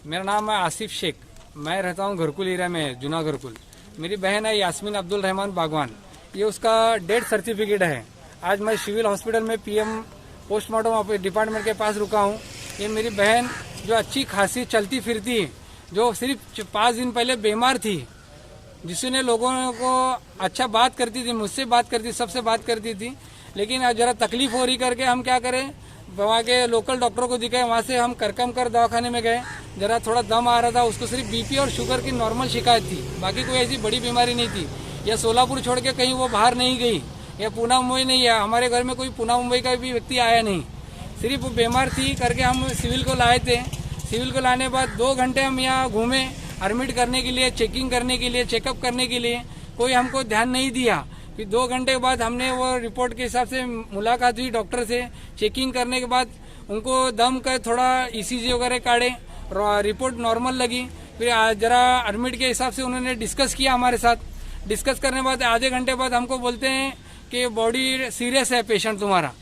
मेरा नाम है आसिफ शेख। मैं रहता हूँ घरकुल एरिया में, जुना घरकुल। मेरी बहन है यास्मीन अब्दुल रहमान बागवान, ये उसका डेथ सर्टिफिकेट है। आज मैं सिविल हॉस्पिटल में पीएम पोस्टमार्टम डिपार्टमेंट के पास रुका हूँ। ये मेरी बहन जो अच्छी खासी चलती फिरती, जो सिर्फ 5 दिन पहले बीमार थी, जिसने लोगों को अच्छा बात करती थी, मुझसे बात करती, सबसे बात करती थी, लेकिन जरा तकलीफ हो रही करके हम क्या करें, वहाँ के लोकल डॉक्टर को दिखाए। वहाँ से हम करकमकर दवाखाने में गए। जरा थोड़ा दम आ रहा था, उसको सिर्फ बीपी और शुगर की नॉर्मल शिकायत थी, बाकी कोई ऐसी बड़ी बीमारी नहीं थी। या सोलापुर छोड़ के कहीं वो बाहर नहीं गई, या पूना मुंबई नहीं है, हमारे घर में कोई पूना मुंबई का भी व्यक्ति आया नहीं। सिर्फ वो बीमार थी करके हम सिविल को लाए थे। सिविल को लाने के बाद 2 घंटे हम यहाँ घूमे, एडमिट करने के लिए, चेकिंग करने के लिए, चेकअप करने के लिए। कोई हमको ध्यान नहीं दिया। फिर 2 घंटे के बाद हमने वो रिपोर्ट के हिसाब से मुलाकात हुई डॉक्टर से। चेकिंग करने के बाद उनको दम कर थोड़ा ईसीजी वगैरह काढ़े, रिपोर्ट नॉर्मल लगी। फिर जरा एडमिट के हिसाब से उन्होंने डिस्कस किया हमारे साथ। डिस्कस करने के बाद आधे घंटे बाद हमको बोलते हैं कि बॉडी सीरियस है पेशेंट तुम्हारा।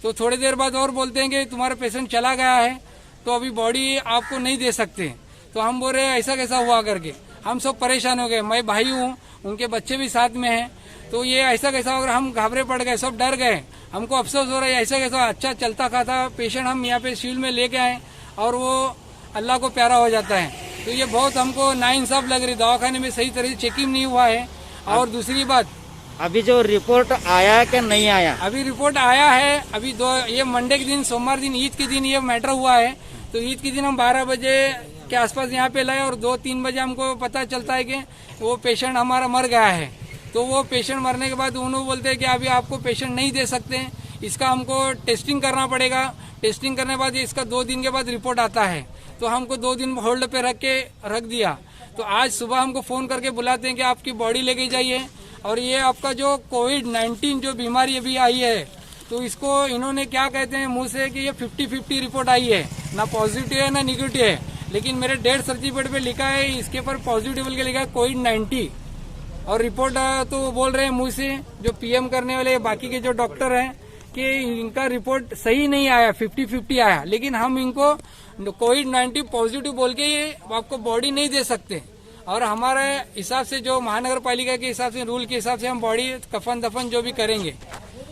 तो थोड़ी देर बाद और बोलते हैं कि तुम्हारा पेशेंट चला गया है, तो अभी बॉडी आपको नहीं दे सकते। तो हम बोल रहे हैं ऐसा कैसा हुआ करके। हम सब परेशान हो गए। मैं भाई हूँ, उनके बच्चे भी साथ में हैं, तो ये ऐसा कैसा होगा। हम घबरे पड़ गए, सब डर गए। हमको अफसोस हो रहा है ऐसा कैसा अच्छा चलता खाता पेशेंट हम यहाँ पे सिविल में लेके आए और वो अल्लाह को प्यारा हो जाता है। तो ये बहुत हमको नाइंसाफ लग रही। दवाखाने में सही तरह से चेकिंग नहीं हुआ है। और दूसरी बात, अभी जो रिपोर्ट आया है कि नहीं आया? अभी रिपोर्ट आया है। अभी ये मंडे के दिन, सोमवार दिन, ईद के दिन ये मैटर हुआ है। तो ईद के दिन हम 12 बजे के आसपास यहाँ पे लाए और 2-3 बजे हमको पता चलता है कि वो पेशेंट हमारा मर गया है। तो वो पेशेंट मरने के बाद उन्होंने बोलते हैं कि अभी आपको पेशेंट नहीं दे सकते, इसका हमको टेस्टिंग करना पड़ेगा। टेस्टिंग करने के बाद इसका 2 दिन के बाद रिपोर्ट आता है। तो हमको 2 दिन होल्ड पे रख दिया। तो आज सुबह हमको फोन करके बुलाते हैं कि आपकी बॉडी लेके जाइए। और ये आपका जो कोविड-19 जो बीमारी अभी आई है, तो इसको इन्होंने क्या कहते हैं मुंह से कि ये 50-50 रिपोर्ट आई है, ना पॉजिटिव है ना निगेटिव है। लेकिन मेरे डेथ सर्टिफिकेट पे लिखा है, इसके ऊपर पॉजिटिव के लिखा है कोविड-19। और रिपोर्ट तो बोल रहे हैं मुंह से जो पीएम करने वाले बाकी के जो डॉक्टर हैं कि इनका रिपोर्ट सही नहीं आया, 50-50 आया। लेकिन हम इनको कोविड-19 पॉजिटिव बोल के ये आपको बॉडी नहीं दे सकते। और हमारे हिसाब से जो महानगर पालिका के हिसाब से, रूल के हिसाब से हम बॉडी कफन दफन जो भी करेंगे,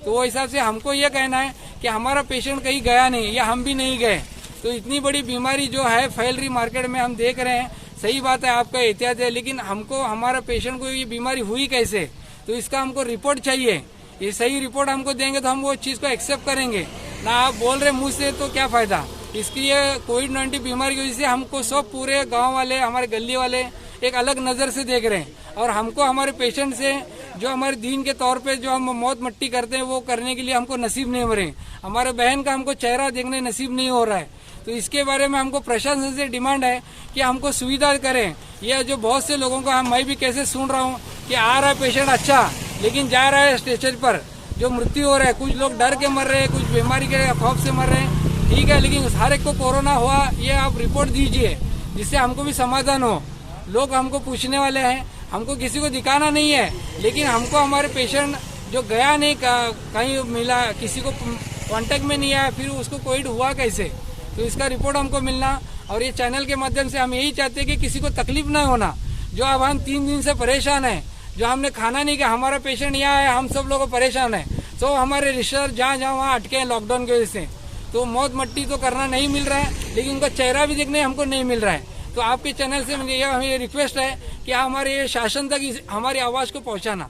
तो वो हिसाब से हमको ये कहना है कि हमारा पेशेंट कहीं गया नहीं या हम भी नहीं गए। तो इतनी बड़ी बीमारी जो है फैल रही मार्केट में, हम देख रहे हैं। सही बात है, आपका एहतियात है, लेकिन हमको हमारा पेशेंट को ये बीमारी हुई कैसे, तो इसका हमको रिपोर्ट चाहिए। ये सही रिपोर्ट हमको देंगे तो हम वो चीज को एक्सेप्ट करेंगे। ना आप बोल रहे मुंह से, तो क्या फायदा। इसकी ये कोविड-19 बीमारी की वजह से हमको सब पूरे गांव वाले, हमारे गली वाले एक अलग नजर से देख रहे हैं। और हमको हमारे पेशेंट से जो हमारे दीन के तौर पे जो हम मौत मट्टी करते हैं वो करने के लिए हमको नसीब नहीं हो रहे। हमारे बहन का हमको चेहरा देखने नसीब नहीं हो रहा है। तो इसके बारे में हमको प्रशासन से डिमांड है कि हमको सुविधा करें। यह जो बहुत से लोगों का, मैं भी कैसे सुन रहा हूँ कि आ रहा है पेशेंट अच्छा, लेकिन जा रहा है स्टेशन पर जो मृत्यु हो रहा है। कुछ लोग डर के मर रहे हैं, कुछ बीमारी के खौफ से मर रहे हैं, ठीक है, लेकिन हर एक को कोरोना हुआ, ये आप रिपोर्ट दीजिए जिससे हमको भी समाधान हो। लोग हमको पूछने वाले हैं, हमको किसी को दिखाना नहीं है, लेकिन हमको हमारे पेशेंट जो गया नहीं, कहीं मिला, किसी को कांटेक्ट में नहीं आया, फिर उसको कोविड हुआ कैसे, तो इसका रिपोर्ट हमको मिलना। और ये चैनल के माध्यम से हम यही चाहते हैं कि किसी को तकलीफ ना होना। जो अब हम 3 दिन से परेशान है, जो हमने खाना नहीं किया, हमारा पेशेंट यहाँ है, हम सब लोग परेशान है। तो हमारे रिश्तेदार जहाँ वहाँ अटके हैं लॉकडाउन की वजह से, तो मौत मट्टी तो करना नहीं मिल रहा है, लेकिन उनका चेहरा भी देखने हमको नहीं मिल रहा है। तो आपके चैनल से हमें ये रिक्वेस्ट है कि हमारे शासन तक हमारी आवाज को पहुंचाना।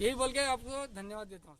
यही बोल के आपको धन्यवाद देता हूँ।